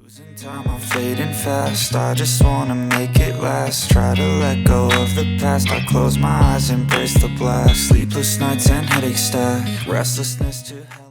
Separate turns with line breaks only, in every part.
Losing time, I'm fading fast. I just wanna make it last. Try to let go of the past. I close my eyes, embrace the blast. Sleepless nights and headache stack. Restlessness to hell.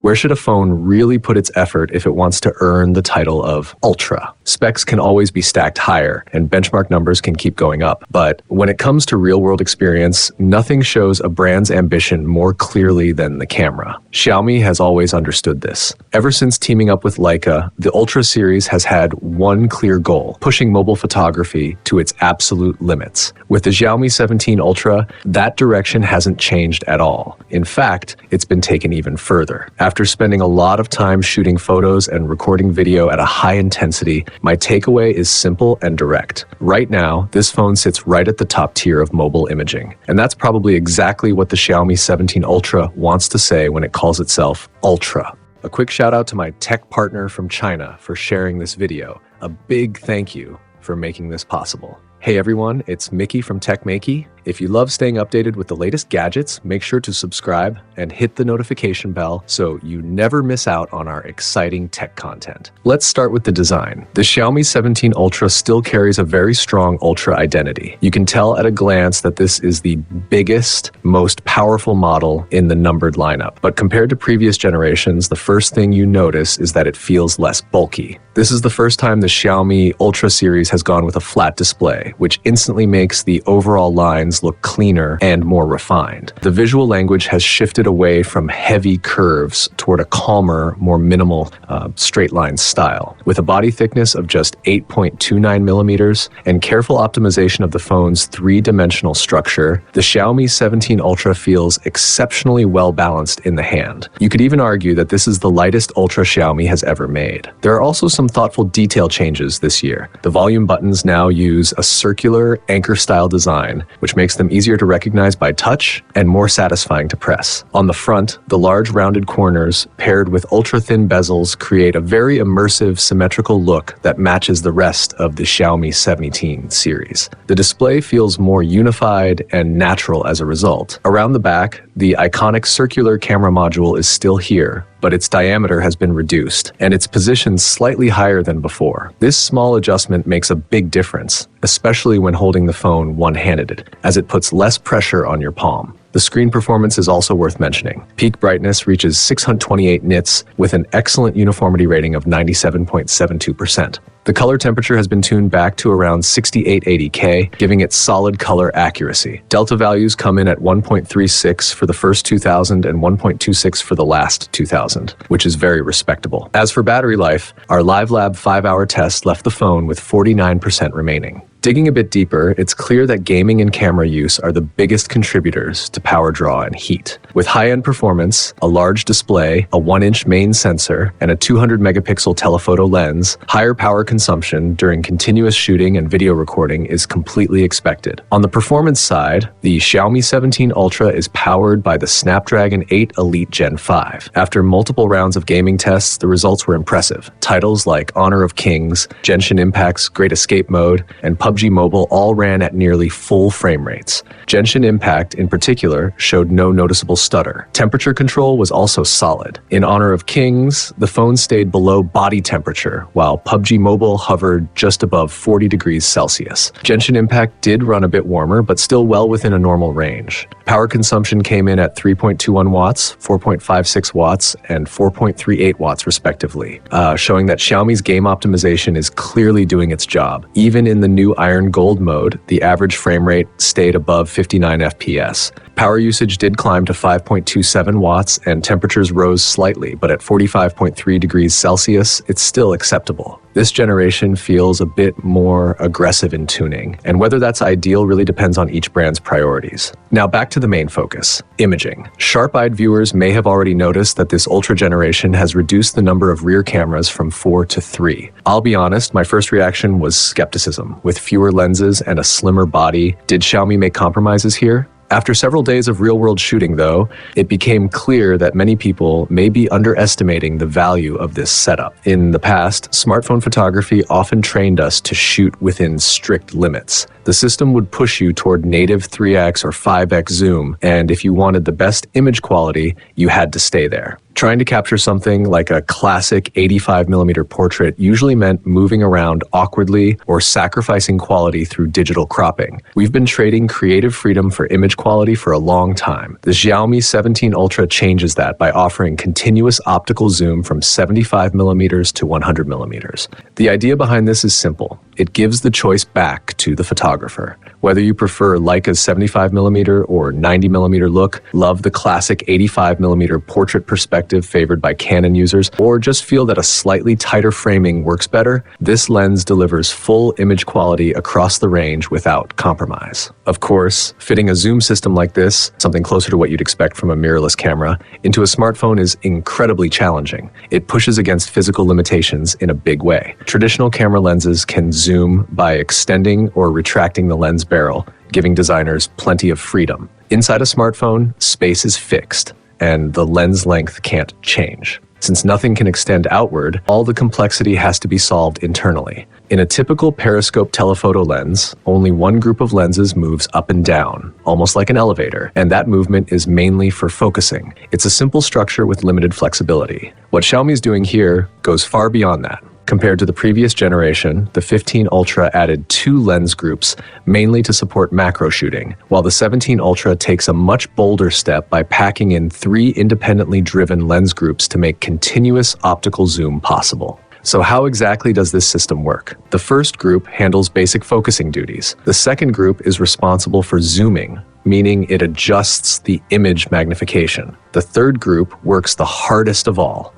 Where should a phone really put its effort if it wants to earn the title of Ultra? Specs can always be stacked higher, and benchmark numbers can keep going up. But when it comes to real-world experience, nothing shows a brand's ambition more clearly than the camera. Xiaomi has always understood this. Ever since teaming up with Leica, the Ultra series has had one clear goal: pushing mobile photography to its absolute limits. With the Xiaomi 17 Ultra, that direction hasn't changed at all. In fact, it's been taken even further. After spending a lot of time shooting photos and recording video at a high intensity, my takeaway is simple and direct. Right now, this phone sits right at the top tier of mobile imaging. And that's probably exactly what the Xiaomi 17 Ultra wants to say when it calls itself Ultra. A quick shout out to my tech partner from China for sharing this video. A big thank you for making this possible. Hey everyone, it's Maiky from techmaiky. If you love staying updated with the latest gadgets, make sure to subscribe and hit the notification bell so you never miss out on our exciting tech content. Let's start with the design. The Xiaomi 17 Ultra still carries a very strong Ultra identity. You can tell at a glance that this is the biggest, most powerful model in the numbered lineup. But compared to previous generations, the first thing you notice is that it feels less bulky. This is the first time the Xiaomi Ultra series has gone with a flat display, which instantly makes the overall lines look cleaner and more refined. The visual language has shifted away from heavy curves toward a calmer, more minimal straight line style. With a body thickness of just 8.29 millimeters and careful optimization of the phone's three-dimensional structure, the Xiaomi 17 Ultra feels exceptionally well balanced in the hand. You could even argue that this is the lightest Ultra Xiaomi has ever made. There are also some thoughtful detail changes this year. The volume buttons now use a circular anchor-style design, which makes them easier to recognize by touch and more satisfying to press. On the front, the large rounded corners paired with ultra-thin bezels create a very immersive, symmetrical look that matches the rest of the Xiaomi 17 series. The display feels more unified and natural as a result. Around the back, the iconic circular camera module is still here, but its diameter has been reduced, and its position slightly higher than before. This small adjustment makes a big difference, especially when holding the phone one-handed, as it puts less pressure on your palm. The screen performance is also worth mentioning. Peak brightness reaches 628 nits with an excellent uniformity rating of 97.72%. The color temperature has been tuned back to around 6880K, giving it solid color accuracy. Delta values come in at 1.36 for the first 2000 and 1.26 for the last 2000, which is very respectable. As for battery life, our Live Lab 5-hour test left the phone with 49% remaining. Digging a bit deeper, it's clear that gaming and camera use are the biggest contributors to power draw and heat. With high-end performance, a large display, a 1-inch main sensor, and a 200-megapixel telephoto lens, higher power consumption during continuous shooting and video recording is completely expected. On the performance side, the Xiaomi 17 Ultra is powered by the Snapdragon 8 Elite Gen 5. After multiple rounds of gaming tests, the results were impressive. Titles like Honor of Kings, Genshin Impact's Great Escape Mode, and PUBG Mobile all ran at nearly full frame rates. Genshin Impact, in particular, showed no noticeable stutter. Temperature control was also solid. In Honor of Kings, the phone stayed below body temperature, while PUBG Mobile hovered just above 40 degrees Celsius. Genshin Impact did run a bit warmer, but still well within a normal range. Power consumption came in at 3.21 watts, 4.56 watts, and 4.38 watts respectively, showing that Xiaomi's game optimization is clearly doing its job. Even in the new Iron Gold mode, the average frame rate stayed above 59 FPS. Power usage did climb to 5.27 watts and temperatures rose slightly, but at 45.3 degrees Celsius, it's still acceptable. This generation feels a bit more aggressive in tuning, and whether that's ideal really depends on each brand's priorities. Now back to the main focus, imaging. Sharp-eyed viewers may have already noticed that this Ultra generation has reduced the number of rear cameras from 4 to 3. I'll be honest, my first reaction was skepticism. With fewer lenses and a slimmer body, did Xiaomi make compromises here? After several days of real-world shooting, though, it became clear that many people may be underestimating the value of this setup. In the past, smartphone photography often trained us to shoot within strict limits. The system would push you toward native 3x or 5x zoom, and if you wanted the best image quality, you had to stay there. Trying to capture something like a classic 85mm portrait usually meant moving around awkwardly or sacrificing quality through digital cropping. We've been trading creative freedom for image quality for a long time. The Xiaomi 17 Ultra changes that by offering continuous optical zoom from 75mm to 100mm. The idea behind this is simple. It gives the choice back to the photographer. Whether you prefer Leica's 75mm or 90mm look, love the classic 85mm portrait perspective favored by Canon users, or just feel that a slightly tighter framing works better, this lens delivers full image quality across the range without compromise. Of course, fitting a zoom system like this, something closer to what you'd expect from a mirrorless camera, into a smartphone is incredibly challenging. It pushes against physical limitations in a big way. Traditional camera lenses can zoom by extending or retracting the lens barrel, giving designers plenty of freedom. Inside a smartphone, space is fixed, and the lens length can't change. Since nothing can extend outward, all the complexity has to be solved internally. In a typical periscope telephoto lens, only one group of lenses moves up and down, almost like an elevator, and that movement is mainly for focusing. It's a simple structure with limited flexibility. What Xiaomi is doing here goes far beyond that. Compared to the previous generation, the 15 Ultra added 2 lens groups, mainly to support macro shooting, while the 17 Ultra takes a much bolder step by packing in 3 independently driven lens groups to make continuous optical zoom possible. So how exactly does this system work? The first group handles basic focusing duties. The second group is responsible for zooming, meaning it adjusts the image magnification. The third group works the hardest of all.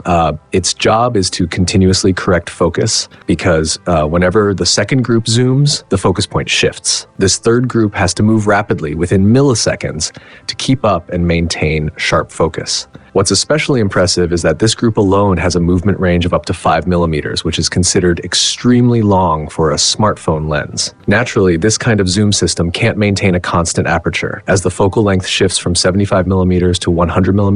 Its job is to continuously correct focus because whenever the second group zooms, the focus point shifts. This third group has to move rapidly within milliseconds to keep up and maintain sharp focus. What's especially impressive is that this group alone has a movement range of up to 5mm, which is considered extremely long for a smartphone lens. Naturally, this kind of zoom system can't maintain a constant aperture. As the focal length shifts from 75mm to 100mm,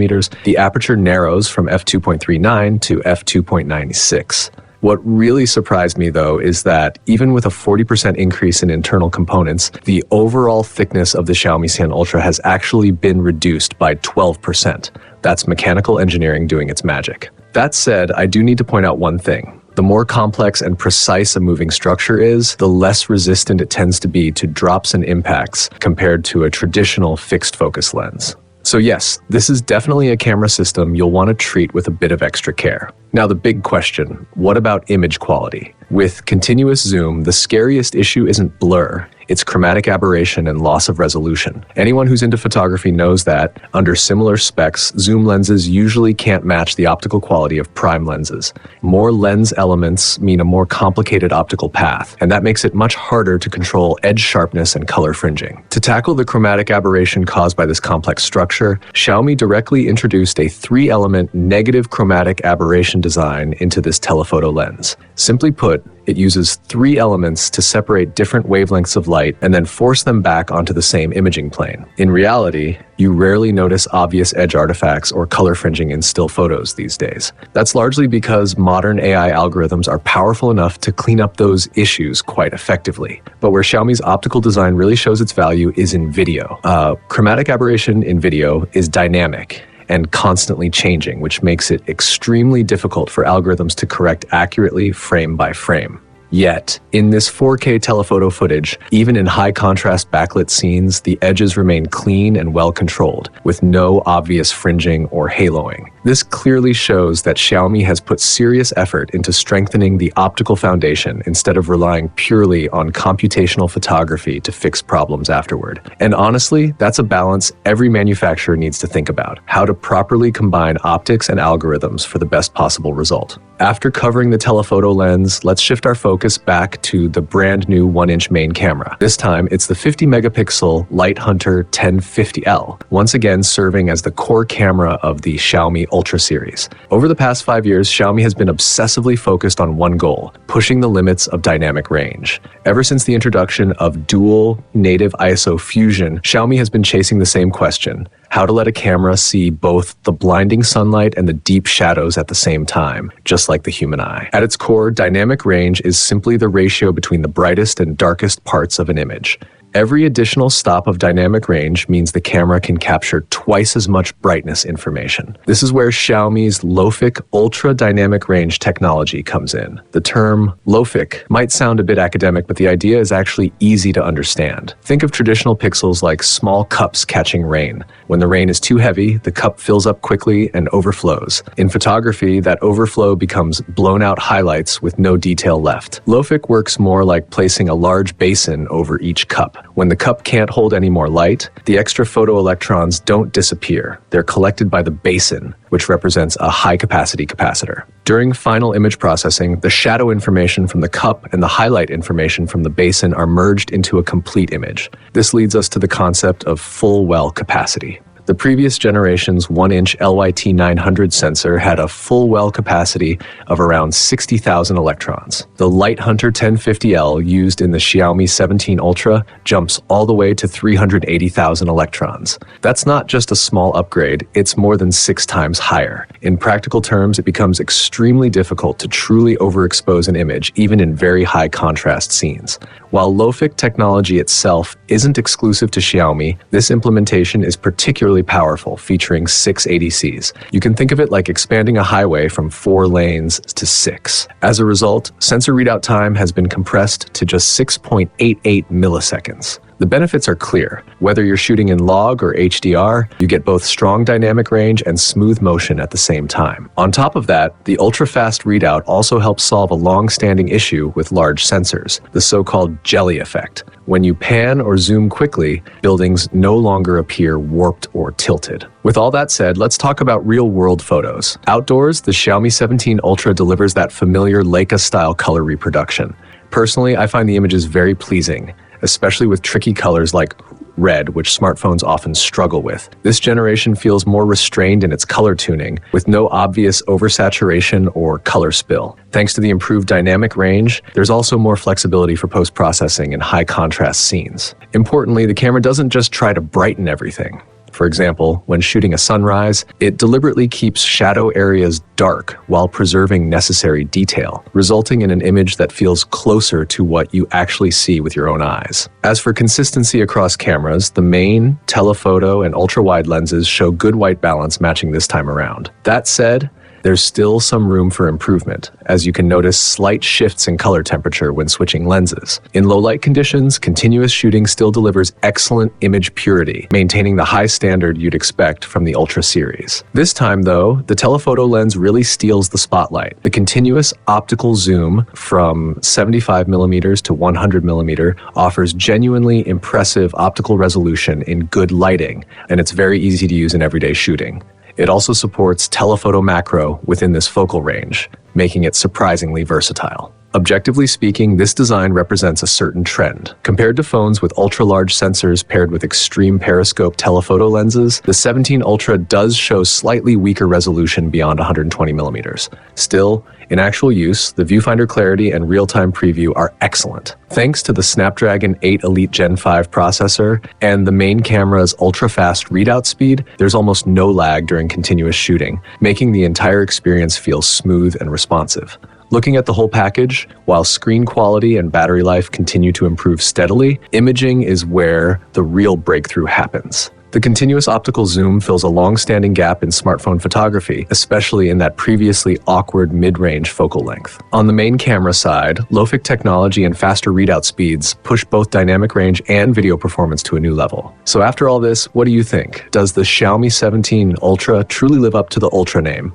the aperture narrows from f2.39 to f2.96. What really surprised me, though, is that even with a 40% increase in internal components, the overall thickness of the Xiaomi 10 Ultra has actually been reduced by 12%. That's mechanical engineering doing its magic. That said, I do need to point out one thing. The more complex and precise a moving structure is, the less resistant it tends to be to drops and impacts compared to a traditional fixed focus lens. So yes, this is definitely a camera system you'll want to treat with a bit of extra care. Now the big question, what about image quality? With continuous zoom, the scariest issue isn't blur, it's chromatic aberration and loss of resolution. Anyone who's into photography knows that, under similar specs, zoom lenses usually can't match the optical quality of prime lenses. More lens elements mean a more complicated optical path, and that makes it much harder to control edge sharpness and color fringing. To tackle the chromatic aberration caused by this complex structure, Xiaomi directly introduced a 3-element negative chromatic aberration design into this telephoto lens. Simply put, it uses 3 elements to separate different wavelengths of light and then force them back onto the same imaging plane. In reality, you rarely notice obvious edge artifacts or color fringing in still photos these days. That's largely because modern AI algorithms are powerful enough to clean up those issues quite effectively. But where Xiaomi's optical design really shows its value is in video. Chromatic aberration in video is dynamic and constantly changing, which makes it extremely difficult for algorithms to correct accurately frame by frame. Yet, in this 4K telephoto footage, even in high-contrast backlit scenes, the edges remain clean and well-controlled, with no obvious fringing or haloing. This clearly shows that Xiaomi has put serious effort into strengthening the optical foundation instead of relying purely on computational photography to fix problems afterward. And honestly, that's a balance every manufacturer needs to think about: how to properly combine optics and algorithms for the best possible result. After covering the telephoto lens, let's shift our focus back to the brand new 1-inch main camera. This time, it's the 50-megapixel Lighthunter 1050L, once again serving as the core camera of the Xiaomi Ultra series. Over the past 5 years, Xiaomi has been obsessively focused on one goal: pushing the limits of dynamic range. Ever since the introduction of dual native ISO fusion, Xiaomi has been chasing the same question: how to let a camera see both the blinding sunlight and the deep shadows at the same time, just like the human eye. At its core, dynamic range is simply the ratio between the brightest and darkest parts of an image. Every additional stop of dynamic range means the camera can capture twice as much brightness information. This is where Xiaomi's Lofic Ultra Dynamic Range technology comes in. The term Lofic might sound a bit academic, but the idea is actually easy to understand. Think of traditional pixels like small cups catching rain. When the rain is too heavy, the cup fills up quickly and overflows. In photography, that overflow becomes blown out highlights with no detail left. Lofic works more like placing a large basin over each cup. When the cup can't hold any more light, the extra photoelectrons don't disappear. They're collected by the basin, which represents a high-capacity capacitor. During final image processing, the shadow information from the cup and the highlight information from the basin are merged into a complete image. This leads us to the concept of full well capacity. The previous generation's 1-inch LYT900 sensor had a full well capacity of around 60,000 electrons. The Lighthunter 1050L used in the Xiaomi 17 Ultra jumps all the way to 380,000 electrons. That's not just a small upgrade, it's more than 6 times higher. In practical terms, it becomes extremely difficult to truly overexpose an image, even in very high contrast scenes. While Lofic technology itself isn't exclusive to Xiaomi, this implementation is particularly powerful, featuring 6 ADCs. You can think of it like expanding a highway from 4 lanes to 6. As a result, sensor readout time has been compressed to just 6.88 milliseconds. The benefits are clear. Whether you're shooting in log or HDR, you get both strong dynamic range and smooth motion at the same time. On top of that, the ultra-fast readout also helps solve a long-standing issue with large sensors, the so-called jelly effect. When you pan or zoom quickly, buildings no longer appear warped or tilted. With all that said, let's talk about real-world photos. Outdoors, the Xiaomi 17 Ultra delivers that familiar Leica-style color reproduction. Personally, I find the images very pleasing, especially with tricky colors like red, which smartphones often struggle with. This generation feels more restrained in its color tuning, with no obvious oversaturation or color spill. Thanks to the improved dynamic range, there's also more flexibility for post-processing in high-contrast scenes. Importantly, the camera doesn't just try to brighten everything. For example, when shooting a sunrise, it deliberately keeps shadow areas dark while preserving necessary detail, resulting in an image that feels closer to what you actually see with your own eyes. As for consistency across cameras, the main, telephoto, and ultra-wide lenses show good white balance matching this time around. That said, there's still some room for improvement, as you can notice slight shifts in color temperature when switching lenses. In low light conditions, continuous shooting still delivers excellent image purity, maintaining the high standard you'd expect from the Ultra series. This time, though, the telephoto lens really steals the spotlight. The continuous optical zoom from 75mm to 100mm offers genuinely impressive optical resolution in good lighting, and it's very easy to use in everyday shooting. It also supports telephoto macro within this focal range, making it surprisingly versatile. Objectively speaking, this design represents a certain trend. Compared to phones with ultra-large sensors paired with extreme periscope telephoto lenses, the 17 Ultra does show slightly weaker resolution beyond 120mm. Still, in actual use, the viewfinder clarity and real-time preview are excellent. Thanks to the Snapdragon 8 Elite Gen 5 processor and the main camera's ultra-fast readout speed, there's almost no lag during continuous shooting, making the entire experience feel smooth and responsive. Looking at the whole package, while screen quality and battery life continue to improve steadily, imaging is where the real breakthrough happens. The continuous optical zoom fills a long-standing gap in smartphone photography, especially in that previously awkward mid-range focal length. On the main camera side, Lofic technology and faster readout speeds push both dynamic range and video performance to a new level. So after all this, what do you think? Does the Xiaomi 17 Ultra truly live up to the Ultra name?